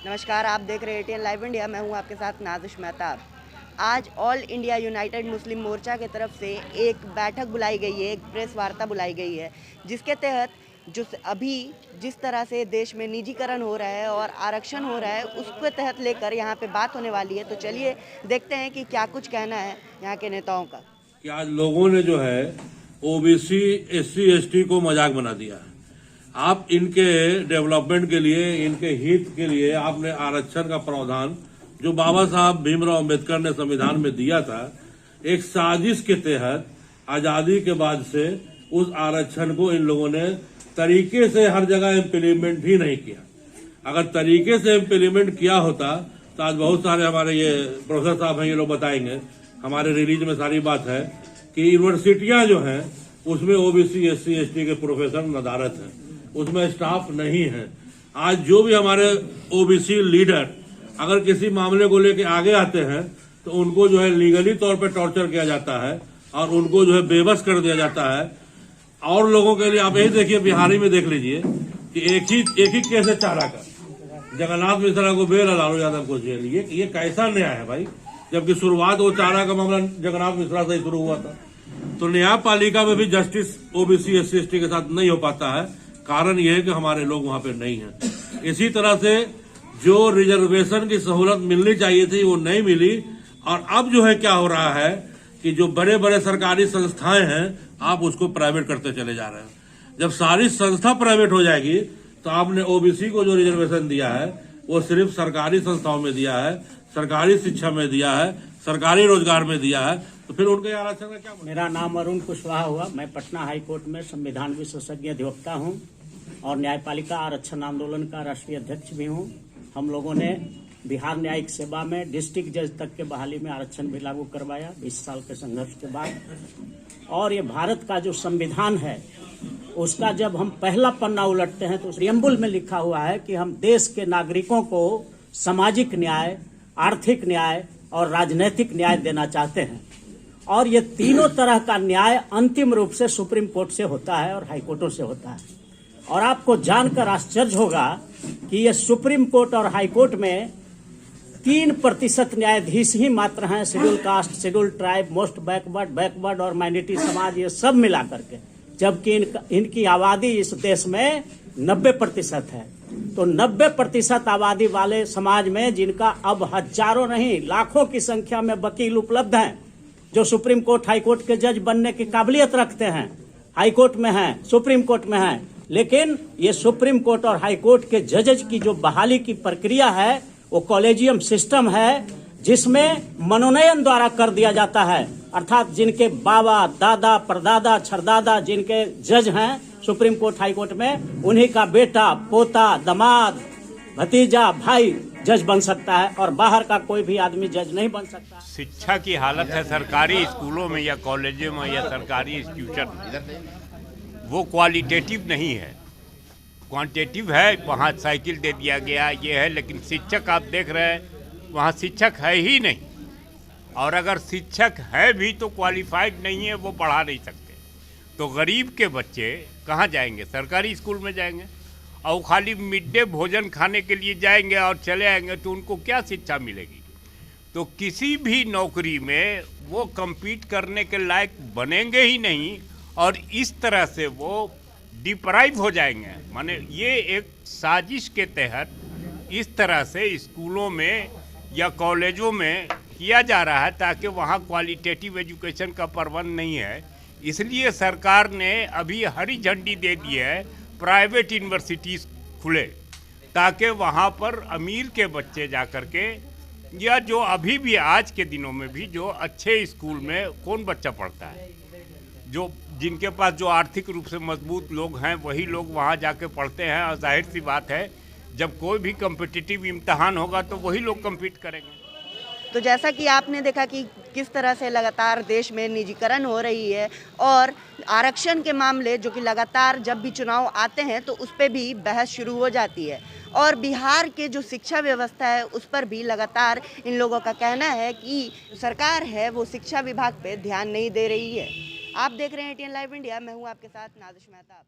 नमस्कार, आप देख रहे हैं एटीएन लाइव इंडिया। मैं हूं आपके साथ नाज़िश मेहताब। आज ऑल इंडिया यूनाइटेड मुस्लिम मोर्चा की तरफ से एक बैठक बुलाई गई है, एक प्रेस वार्ता बुलाई गई है, जिसके तहत अभी जिस तरह से देश में निजीकरण हो रहा है और आरक्षण हो रहा है, उसके तहत लेकर यहाँ पे बात होने वाली है। तो चलिए देखते हैं कि क्या कुछ कहना है यहाँ के नेताओं का। कि आज लोगों ने जो है ओबीसी एससी एसटी को मजाक बना दिया है। आप इनके डेवलपमेंट के लिए, इनके हित के लिए आपने आरक्षण का प्रावधान जो बाबा साहब भीमराव अंबेडकर ने संविधान में दिया था, एक साजिश के तहत आजादी के बाद से उस आरक्षण को इन लोगों ने तरीके से हर जगह इम्प्लीमेंट ही नहीं किया। अगर तरीके से इम्प्लीमेंट किया होता तो आज बहुत सारे हमारे ये प्रोफेसर साहब हैं, ये लोग बताएंगे, हमारे रिलीज में सारी बात है कि यूनिवर्सिटियां जो हैं उसमें ओबीसी एससी एसटी के प्रोफेसर नदारत हैं, उसमें स्टाफ नहीं है। आज जो भी हमारे ओबीसी लीडर अगर किसी मामले को लेकर आगे आते हैं तो उनको जो है लीगली तौर पे टॉर्चर किया जाता है और उनको जो है बेबस कर दिया जाता है। और लोगों के लिए आप यही देखिए, बिहारी में देख लीजिए कि एक ही केस है चारा का, जगन्नाथ मिश्रा को बेल, लालू यादव को जेल। ये कैसा न्याय है भाई, जबकि शुरुआत वो चारा का मामला जगन्नाथ मिश्रा से ही शुरू हुआ था। तो न्यायपालिका में भी जस्टिस ओबीसी एससी एसटी के साथ नहीं हो पाता है। कारण यह है कि हमारे लोग वहां पे नहीं हैं। इसी तरह से जो रिजर्वेशन की सहूलत मिलनी चाहिए थी वो नहीं मिली। और अब जो है क्या हो रहा है कि जो बड़े बड़े सरकारी संस्थाएं हैं आप उसको प्राइवेट करते चले जा रहे हैं। जब सारी संस्था प्राइवेट हो जाएगी तो आपने ओबीसी को जो रिजर्वेशन दिया है वो सिर्फ सरकारी संस्थाओं में दिया है, सरकारी शिक्षा में दिया है, सरकारी रोजगार में दिया है, तो फिर उनके आरक्षण का क्या? मेरा नाम अरुण कुशवाहा हुआ। मैं पटना हाई कोर्ट में संविधान विशेषज्ञ अधिवक्ता हूं और न्यायपालिका आरक्षण आंदोलन का राष्ट्रीय अध्यक्ष भी हूं। हम लोगों ने बिहार न्यायिक सेवा में डिस्ट्रिक्ट जज तक के बहाली में आरक्षण भी लागू करवाया 20 साल के संघर्ष के बाद। और ये भारत का जो संविधान है उसका जब हम पहला पन्ना उलटते हैं तो प्रियम्बुल में लिखा हुआ है कि हम देश के नागरिकों को सामाजिक न्याय, आर्थिक न्याय और राजनैतिक न्याय देना चाहते हैं। और ये तीनों तरह का न्याय अंतिम रूप से सुप्रीम कोर्ट से होता है और हाई कोर्टों से होता है। और आपको जानकर आश्चर्य होगा कि ये सुप्रीम कोर्ट और हाई कोर्ट में 3% न्यायाधीश ही मात्र हैं, schedule caste, schedule tribe, most backward और माइनॉरिटी समाज, ये सब मिला करके, जबकि इनकी आबादी इस देश में 90% है। तो 90% आबादी वाले समाज में जिनका अब हजारों नहीं लाखों की संख्या में वकील उपलब्ध हैं जो सुप्रीम कोर्ट हाई कोर्ट के जज बनने की काबिलियत रखते हैं, हाई कोर्ट में हैं, सुप्रीम कोर्ट में हैं, लेकिन ये सुप्रीम कोर्ट और हाई कोर्ट के जजेज की जो बहाली की प्रक्रिया है वो कॉलेजियम सिस्टम है जिसमें मनोनयन द्वारा कर दिया जाता है। अर्थात जिनके बाबा, दादा, परदादा, छरदादा जिनके जज हैं सुप्रीम कोर्ट हाई कोर्ट में, उन्हीं का बेटा, पोता, दामाद, भतीजा, भाई जज बन सकता है और बाहर का कोई भी आदमी जज नहीं बन सकता। शिक्षा की हालत है सरकारी स्कूलों में या कॉलेजों में या सरकारी इंस्टीट्यूशन में, वो क्वालिटेटिव नहीं है, क्वांटिटेटिव है। वहाँ साइकिल दे दिया गया, ये है, लेकिन शिक्षक आप देख रहे हैं वहाँ शिक्षक है ही नहीं। और अगर शिक्षक है भी तो क्वालिफाइड नहीं है, वो पढ़ा नहीं सकते। तो गरीब के बच्चे कहाँ जाएंगे? सरकारी स्कूल में जाएंगे और खाली मिड डे भोजन खाने के लिए जाएंगे और चले आएंगे, तो उनको क्या शिक्षा मिलेगी? तो किसी भी नौकरी में वो compete करने के लायक बनेंगे ही नहीं और इस तरह से वो डिप्राइव हो जाएंगे। माने ये एक साजिश के तहत इस तरह से स्कूलों में या कॉलेजों में किया जा रहा है ताकि वहाँ क्वालिटेटिव एजुकेशन का प्रबंध नहीं है। इसलिए सरकार ने अभी हरी झंडी दे दी है प्राइवेट यूनिवर्सिटीज़ खुले, ताकि वहाँ पर अमीर के बच्चे जा कर के, या जो अभी भी आज के दिनों में भी जो अच्छे स्कूल में कौन बच्चा पढ़ता है, जो जिनके पास जो आर्थिक रूप से मजबूत लोग हैं वही लोग वहाँ जाके पढ़ते हैं। और जाहिर सी बात है जब कोई भी कम्पिटिटिव इम्तहान होगा तो वही लोग कम्पीट करेंगे। तो जैसा कि आपने देखा कि किस तरह से लगातार देश में निजीकरण हो रही है और आरक्षण के मामले जो कि लगातार जब भी चुनाव आते हैं तो उस पर भी बहस शुरू हो जाती है। और बिहार के जो शिक्षा व्यवस्था है उस पर भी लगातार इन लोगों का कहना है कि सरकार है वो शिक्षा विभाग पे ध्यान नहीं दे रही है। आप देख रहे हैं एटीएन लाइव इंडिया, मैं हूँ आपके साथ नाज़िश मेहताब।